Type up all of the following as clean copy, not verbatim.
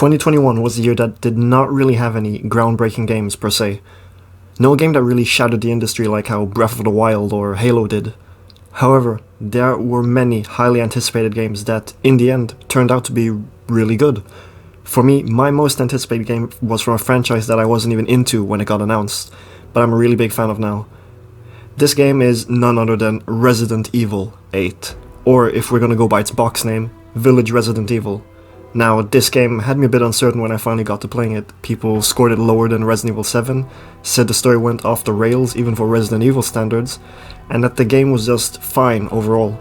2021 was a year that did not really have any groundbreaking games per se. No game that really shattered the industry like how Breath of the Wild or Halo did. However, there were many highly anticipated games that, in the end, turned out to be really good. For me, my most anticipated game was from a franchise that I wasn't even into when it got announced, but I'm a really big fan of now. This game is none other than Resident Evil 8, or if we're gonna go by its box name, Village Resident Evil. Now, this game had me a bit uncertain when I finally got to playing it. People scored it lower than Resident Evil 7, said the story went off the rails even for Resident Evil standards, and that the game was just fine overall.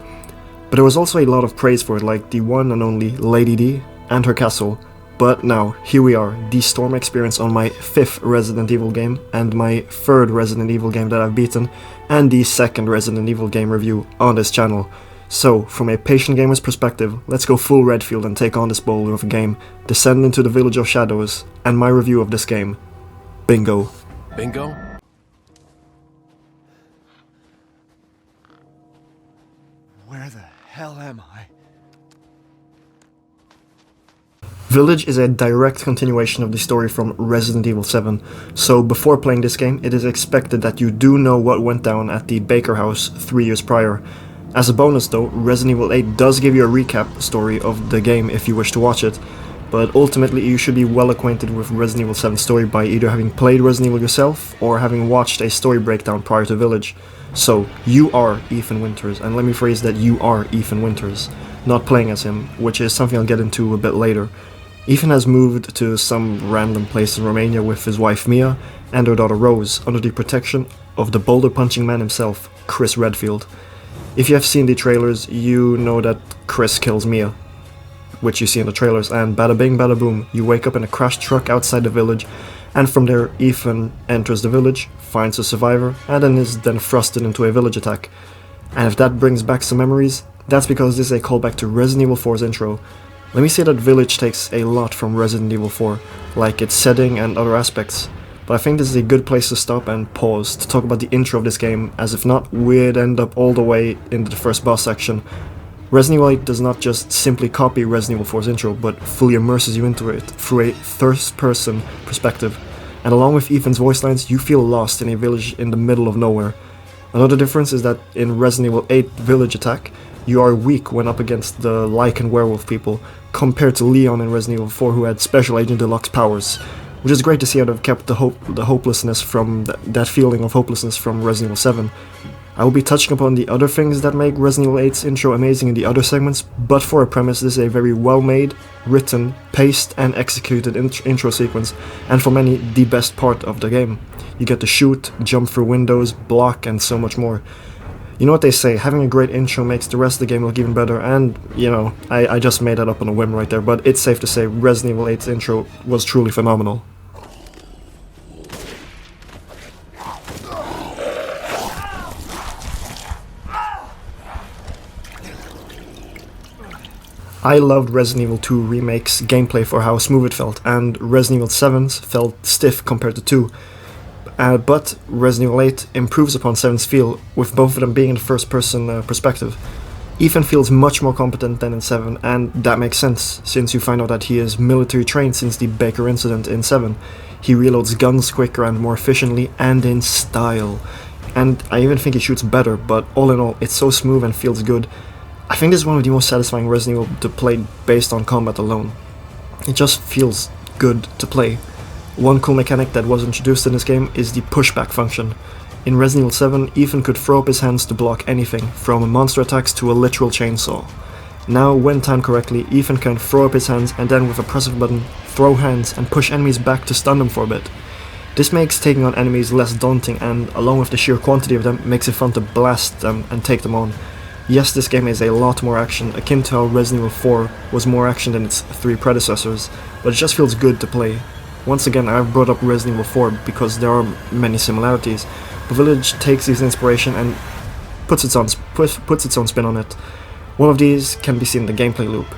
But there was also a lot of praise for it, like the one and only Lady D and her castle. But now, here we are, the Storm experience on my 5th Resident Evil game, and my 3rd Resident Evil game that I've beaten, and the 2nd Resident Evil game review on this channel. So, from a patient gamer's perspective, let's go full Redfield and take on this boulder of a game, descend into the Village of Shadows, and my review of this game. Bingo. Bingo? Where the hell am I? Village is a direct continuation of the story from Resident Evil 7, so before playing this game, it is expected that you do know what went down at the Baker house 3 years prior. As a bonus though, Resident Evil 8 does give you a recap story of the game if you wish to watch it, but ultimately you should be well acquainted with Resident Evil 7's story by either having played Resident Evil yourself or having watched a story breakdown prior to Village. So, you are Ethan Winters, and let me phrase that you are Ethan Winters, not playing as him, which is something I'll get into a bit later. Ethan has moved to some random place in Romania with his wife Mia and her daughter Rose under the protection of the boulder punching man himself, Chris Redfield. If you have seen the trailers, you know that Chris kills Mia, which you see in the trailers, and bada bing bada boom, you wake up in a crashed truck outside the village, and from there Ethan enters the village, finds a survivor, and then is thrusted into a village attack. And if that brings back some memories, that's because this is a callback to Resident Evil 4's intro. Let me say that Village takes a lot from Resident Evil 4, like its setting and other aspects, but I think this is a good place to stop and pause to talk about the intro of this game, as if not, we'd end up all the way into the first boss section. Resident Evil 8 does not just simply copy Resident Evil 4's intro, but fully immerses you into it through a first-person perspective, and along with Ethan's voice lines, you feel lost in a village in the middle of nowhere. Another difference is that in Resident Evil 8 Village Attack, you are weak when up against the Lycan werewolf people, compared to Leon in Resident Evil 4 who had Special Agent Deluxe powers, which is great to see how they've kept the hopelessness from that feeling of hopelessness from Resident Evil 7. I will be touching upon the other things that make Resident Evil 8's intro amazing in the other segments, but for a premise, this is a very well made, written, paced and executed intro sequence, and for many, the best part of the game. You get to shoot, jump through windows, block and so much more. You know what they say, having a great intro makes the rest of the game look even better, and, you know, I just made that up on a whim right there, but it's safe to say Resident Evil 8's intro was truly phenomenal. I loved Resident Evil 2 Remake's gameplay for how smooth it felt, and Resident Evil 7's felt stiff compared to 2. But Resident Evil 8 improves upon 7's feel, with both of them being in the first-person perspective. Ethan feels much more competent than in 7, and that makes sense, since you find out that he is military trained since the Baker incident in 7. He reloads guns quicker and more efficiently, and in style. And I even think he shoots better, but all in all, it's so smooth and feels good. I think this is one of the most satisfying Resident Evil to play based on combat alone. It just feels good to play. One cool mechanic that was introduced in this game is the pushback function. In Resident Evil 7, Ethan could throw up his hands to block anything, from monster attacks to a literal chainsaw. Now, when timed correctly, Ethan can throw up his hands and then with a press of a button, throw hands and push enemies back to stun them for a bit. This makes taking on enemies less daunting and, along with the sheer quantity of them, makes it fun to blast them and take them on. Yes, this game is a lot more action, akin to how Resident Evil 4 was more action than its 3 predecessors, but it just feels good to play. Once again, I've brought up Resident Evil 4 because there are many similarities, but Village takes this inspiration and puts its own spin on it. One of these can be seen in the gameplay loop,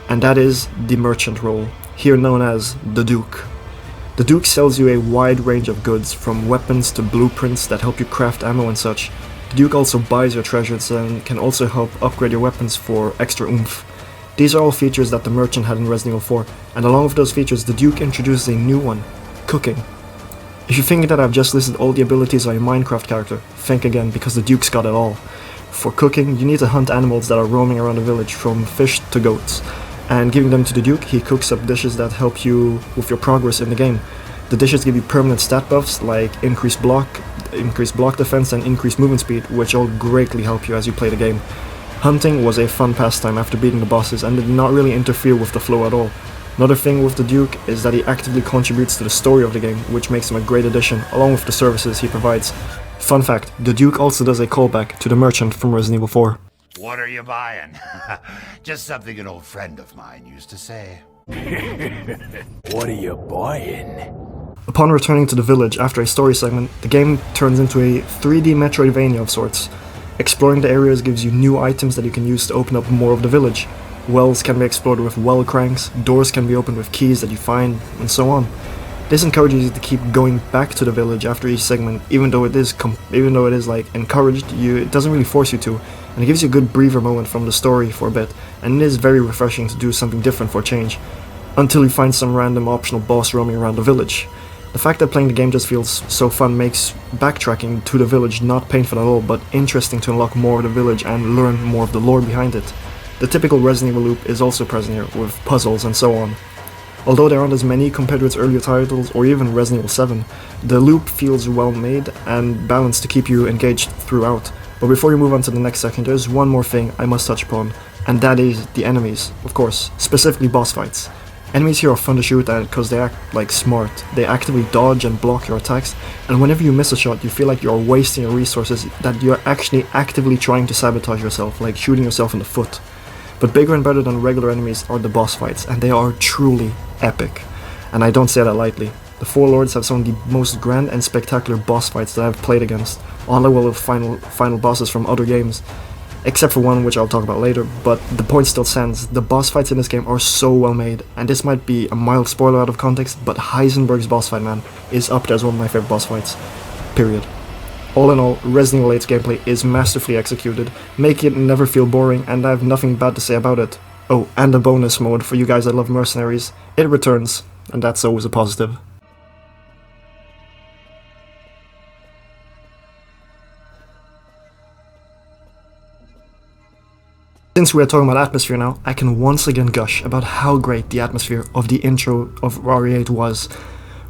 and that is the merchant role, here known as the Duke. The Duke sells you a wide range of goods, from weapons to blueprints that help you craft ammo and such. The Duke also buys your treasures and can also help upgrade your weapons for extra oomph. These are all features that the merchant had in Resident Evil 4, and along with those features, the Duke introduces a new one: cooking. If you think that I've just listed all the abilities of a Minecraft character, think again, because the Duke's got it all. For cooking, you need to hunt animals that are roaming around the village, from fish to goats, and giving them to the Duke, he cooks up dishes that help you with your progress in the game. The dishes give you permanent stat buffs like increased block defense and increased movement speed, which all greatly help you as you play the game. Hunting was a fun pastime after beating the bosses and did not really interfere with the flow at all. Another thing with the Duke is that he actively contributes to the story of the game, which makes him a great addition, along with the services he provides. Fun fact, the Duke also does a callback to the merchant from Resident Evil 4. What are you buying? Just something an old friend of mine used to say. What are you buying? Upon returning to the village after a story segment, the game turns into a 3D Metroidvania of sorts. Exploring the areas gives you new items that you can use to open up more of the village. Wells can be explored with well cranks, doors can be opened with keys that you find, and so on. This encourages you to keep going back to the village after each segment, even though it is encouraged, it doesn't really force you to, and it gives you a good breather moment from the story for a bit, and it is very refreshing to do something different for a change, until you find some random optional boss roaming around the village. The fact that playing the game just feels so fun makes backtracking to the village not painful at all, but interesting to unlock more of the village and learn more of the lore behind it. The typical Resident Evil loop is also present here, with puzzles and so on. Although there aren't as many compared to its earlier titles, or even Resident Evil 7, the loop feels well made and balanced to keep you engaged throughout. But before we move on to the next section, there's one more thing I must touch upon, and that is the enemies, of course, specifically boss fights. Enemies here are fun to shoot at because they act like smart. They actively dodge and block your attacks, and whenever you miss a shot you feel like you're wasting your resources, that you're actually actively trying to sabotage yourself, like shooting yourself in the foot. But bigger and better than regular enemies are the boss fights, and they are truly epic. And I don't say that lightly. The Four Lords have some of the most grand and spectacular boss fights that I've played against, on level with final bosses from other games. Except for one which I'll talk about later, but the point still stands. The boss fights in this game are so well made, and this might be a mild spoiler out of context, but Heisenberg's boss fight, man, is up there as one of my favorite boss fights. Period. All in all, Resident Evil 8's gameplay is masterfully executed, making it never feel boring, and I have nothing bad to say about it. Oh, and a bonus mode for you guys that love mercenaries. It returns, and that's always a positive. Since we are talking about atmosphere now, I can once again gush about how great the atmosphere of the intro of RE8 was.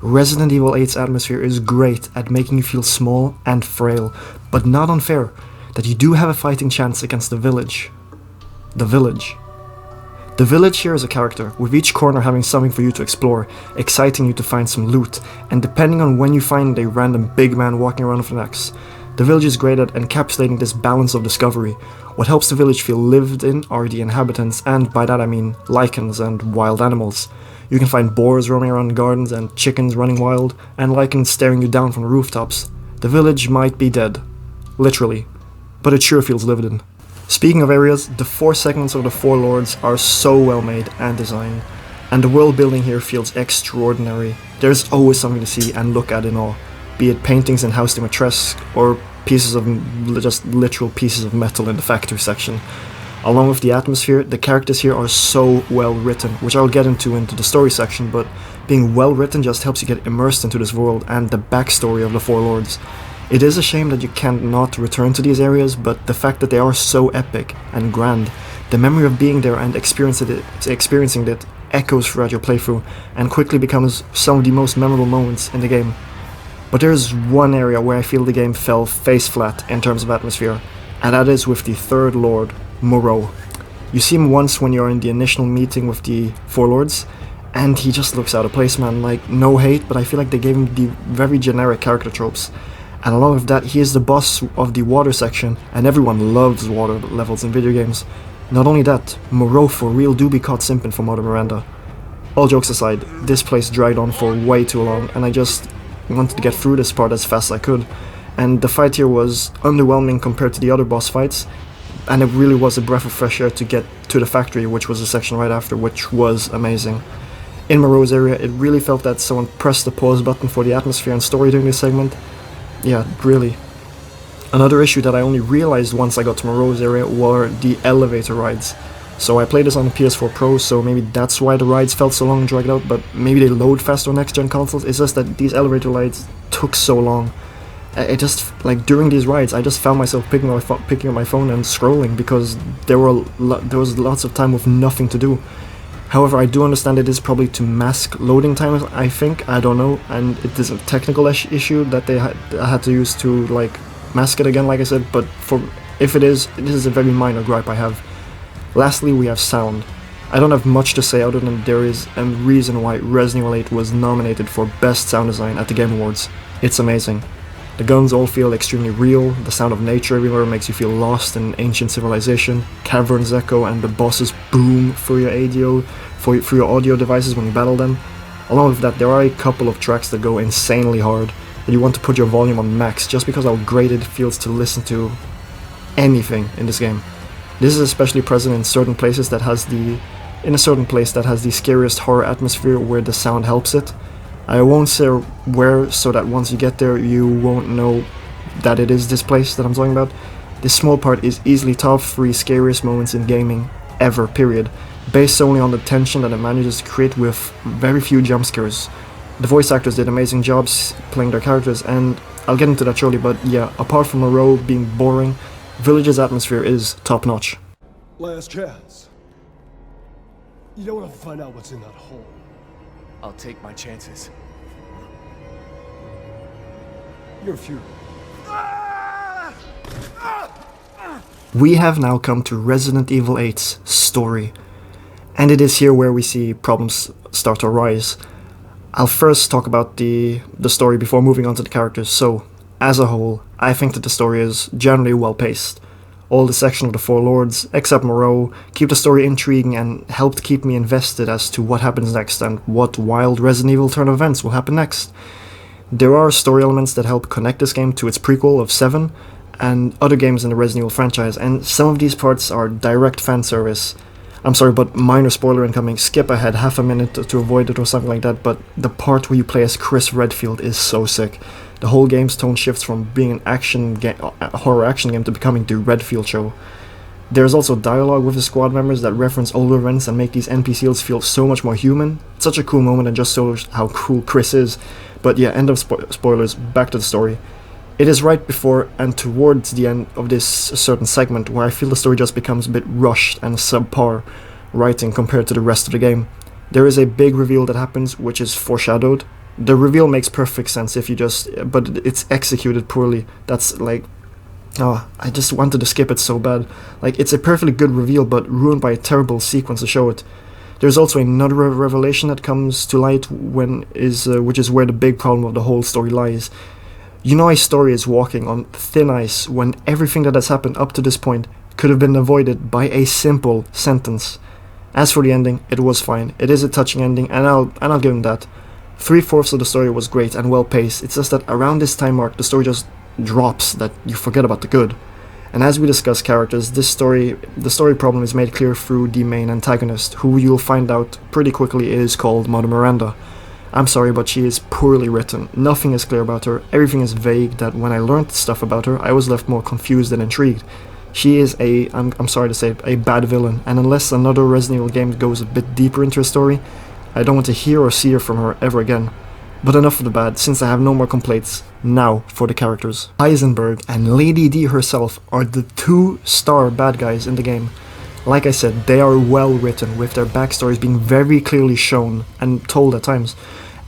Resident Evil 8's atmosphere is great at making you feel small and frail, but not unfair, that you do have a fighting chance against the village. The village. The village here is a character, with each corner having something for you to explore, exciting you to find some loot, and depending on when you find a random big man walking around with an axe. The village is great at encapsulating this balance of discovery. What helps the village feel lived in are the inhabitants, and by that I mean lichens and wild animals. You can find boars roaming around gardens and chickens running wild, and lichens staring you down from the rooftops. The village might be dead. Literally. But it sure feels lived in. Speaking of areas, the 4 segments of the Four Lords are so well made and designed, and the world building here feels extraordinary. There's always something to see and look at in awe, be it paintings in House de Matresque or pieces of just literal pieces of metal in the factory section. Along with the atmosphere, the characters here are so well written, which I'll get into the story section, but being well written just helps you get immersed into this world and the backstory of the Four Lords. It is a shame that you can't not return to these areas, but the fact that they are so epic and grand, the memory of being there and experiencing it echoes throughout your playthrough and quickly becomes some of the most memorable moments in the game. But there's one area where I feel the game fell face flat in terms of atmosphere, and that is with the third Lord, Moreau. You see him once when you're in the initial meeting with the Four Lords, and he just looks out of place, man. Like, no hate, but I feel like they gave him the very generic character tropes. And along with that, he is the boss of the water section, and everyone loves water levels in video games. Not only that, Moreau for real do be caught simping for Mother Miranda. All jokes aside, this place dragged on for way too long, and I just wanted to get through this part as fast as I could. And the fight here was underwhelming compared to the other boss fights, and it really was a breath of fresh air to get to the factory, which was the section right after, which was amazing. In Moreau's area, it really felt that someone pressed the pause button for the atmosphere and story during this segment. Yeah, really. Another issue that I only realized once I got to Moreau's area were the elevator rides. So I played this on the PS4 Pro, so maybe that's why the rides felt so long and dragged out, but maybe they load faster on next-gen consoles. It's just that these elevator rides took so long. It just, like, during these rides, I just found myself picking up my phone and scrolling because there was lots of time with nothing to do. However, I do understand it is probably to mask loading times, I think, I don't know, and it is a technical issue that I had to use to, like, mask it again, like I said, but if it is a very minor gripe I have. Lastly, we have sound. I don't have much to say other than there is a reason why Resident Evil 8 was nominated for Best Sound Design at the Game Awards. It's amazing. The guns all feel extremely real, the sound of nature everywhere makes you feel lost in ancient civilization, caverns echo and the bosses boom through your audio devices when you battle them. Along with that, there are a couple of tracks that go insanely hard, that you want to put your volume on max just because how great it feels to listen to anything in this game. This is especially present in certain places that has the scariest horror atmosphere where the sound helps it. I won't say where so that once you get there you won't know that it is this place that I'm talking about. This small part is easily top 3 scariest moments in gaming ever, period, based solely on the tension that it manages to create with very few jump scares. The voice actors did amazing jobs playing their characters, and I'll get into that shortly, but yeah, apart from Moreau being boring, Village's atmosphere is top-notch. Last chance. You don't want to find out what's in that hole. I'll take my chances. You're futile. We have now come to Resident Evil 8's story, and it is here where we see problems start to arise. I'll first talk about the story before moving on to the characters. So, as a whole, I think that the story is generally well paced. All the section of the Four Lords, except Moreau, keep the story intriguing and helped keep me invested as to what happens next and what wild Resident Evil turn of events will happen next. There are story elements that help connect this game to its prequel of 7 and other games in the Resident Evil franchise, and some of these parts are direct fan service. I'm sorry, but minor spoiler incoming, skip ahead half a minute to avoid it or something like that, but the part where you play as Chris Redfield is so sick. The whole game's tone shifts from being a horror action game to becoming the Redfield show. There's also dialogue with the squad members that reference older events and make these NPCs feel so much more human. It's such a cool moment and just shows how cool Chris is. But yeah, end of spoilers, back to the story. It is right before and towards the end of this certain segment where I feel the story just becomes a bit rushed and subpar writing compared to the rest of the game. There is a big reveal that happens which is foreshadowed. The reveal makes perfect sense but it's executed poorly. That's like, I just wanted to skip it so bad. Like, it's a perfectly good reveal but ruined by a terrible sequence to show it. There's also another revelation that comes to light which is where the big problem of the whole story lies. You know, a story is walking on thin ice when everything that has happened up to this point could have been avoided by a simple sentence. As for the ending, it was fine. It is a touching ending, and I'll give him that. 3/4 of the story was great and well paced. It's just that around this time mark, the story just drops, that you forget about the good. And as we discuss characters, the story problem is made clear through the main antagonist, who you'll find out pretty quickly is called Mother Miranda. I'm sorry, but she is poorly written. Nothing is clear about her. Everything is vague, that when I learned stuff about her, I was left more confused than intrigued. She is I'm sorry to say, a bad villain, and unless another Resident Evil game goes a bit deeper into her story, I don't want to hear or see her from her ever again. But enough of the bad, since I have no more complaints. Now for the characters. Heisenberg and Lady D herself are the 2-star bad guys in the game. Like I said, they are well written, with their backstories being very clearly shown and told at times,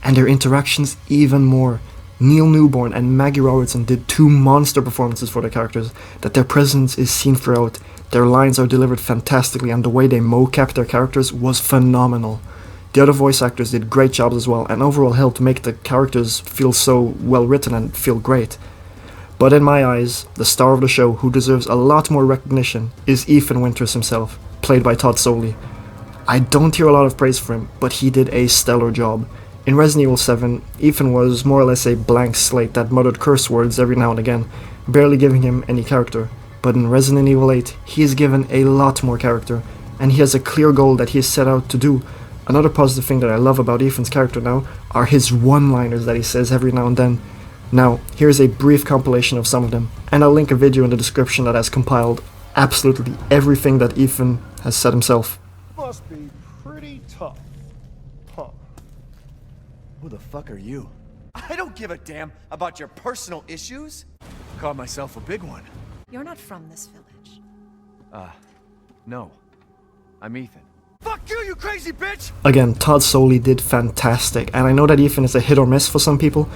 and their interactions even more. Neil Newborn and Maggie Robertson did 2 monster performances for their characters, that their presence is seen throughout, their lines are delivered fantastically, and the way they mocap their characters was phenomenal. The other voice actors did great jobs as well, and overall helped make the characters feel so well written and feel great. But in my eyes, the star of the show, who deserves a lot more recognition, is Ethan Winters himself, played by Todd Soley. I don't hear a lot of praise for him, but he did a stellar job. In Resident Evil 7, Ethan was more or less a blank slate that muttered curse words every now and again, barely giving him any character. But in Resident Evil 8, he is given a lot more character, and he has a clear goal that he is set out to do. Another positive thing that I love about Ethan's character now are his one-liners that he says every now and then. Now, here's a brief compilation of some of them, and I'll link a video in the description that has compiled absolutely everything that Ethan has said himself. Must be pretty tough. Huh. Who the fuck are you? I don't give a damn about your personal issues. Called myself a big one. You're not from this village. No. I'm Ethan. Fuck you, you crazy bitch! Again, Todd Soley did fantastic, and I know that Ethan is a hit or miss for some people,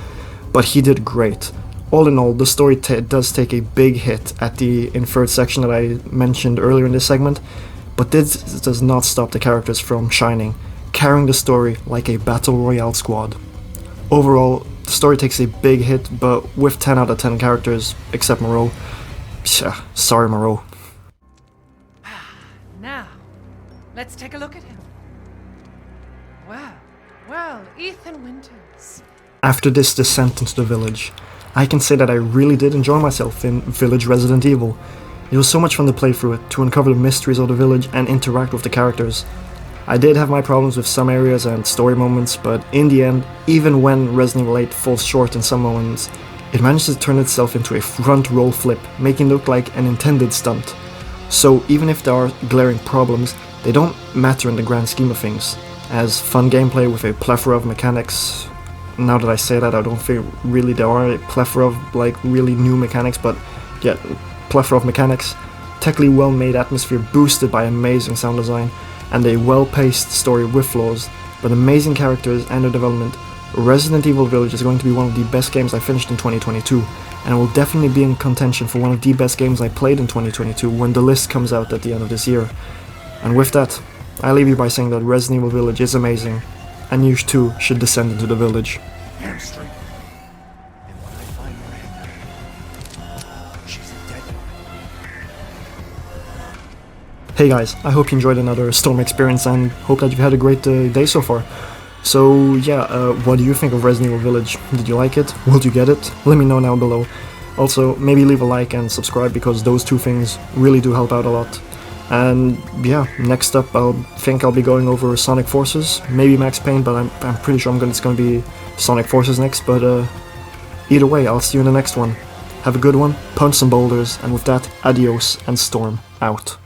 but he did great. All in all, the story does take a big hit at the inferred section that I mentioned earlier in this segment, but this does not stop the characters from shining, carrying the story like a battle royale squad. Overall, the story takes a big hit, but with 10 out of 10 characters, except Moreau. Sorry, Moreau. Now, let's take a look at him. Well, Ethan Winters. After this descent into the village, I can say that I really did enjoy myself in Village Resident Evil. It was so much fun to play through it, to uncover the mysteries of the village and interact with the characters. I did have my problems with some areas and story moments, but in the end, even when Resident Evil 8 falls short in some moments, it manages to turn itself into a front roll flip, making it look like an intended stunt. So even if there are glaring problems, they don't matter in the grand scheme of things, as fun gameplay with a plethora of mechanics. Now that I say that, I don't think really there are a plethora of like really new mechanics, but yeah, plethora of mechanics, technically well made atmosphere boosted by amazing sound design, and a well-paced story with flaws, but amazing characters and their development. Resident Evil Village is going to be one of the best games I finished in 2022, and will definitely be in contention for one of the best games I played in 2022 when the list comes out at the end of this year. And with that, I leave you by saying that Resident Evil Village is amazing, and you too should descend into the village. Hamstring. And when I find Miranda, she's a dead one. Hey guys, I hope you enjoyed another Storm experience and hope that you've had a great day so far. So yeah, what do you think of Resident Evil Village? Did you like it? Will you get it? Let me know down below. Also, maybe leave a like and subscribe because those two things really do help out a lot. And yeah, next up I'll be going over Sonic Forces, maybe Max Payne, but I'm pretty sure it's going to be Sonic Forces next, but either way, I'll see you in the next one. Have a good one, punch some boulders, and with that, adios and Storm out.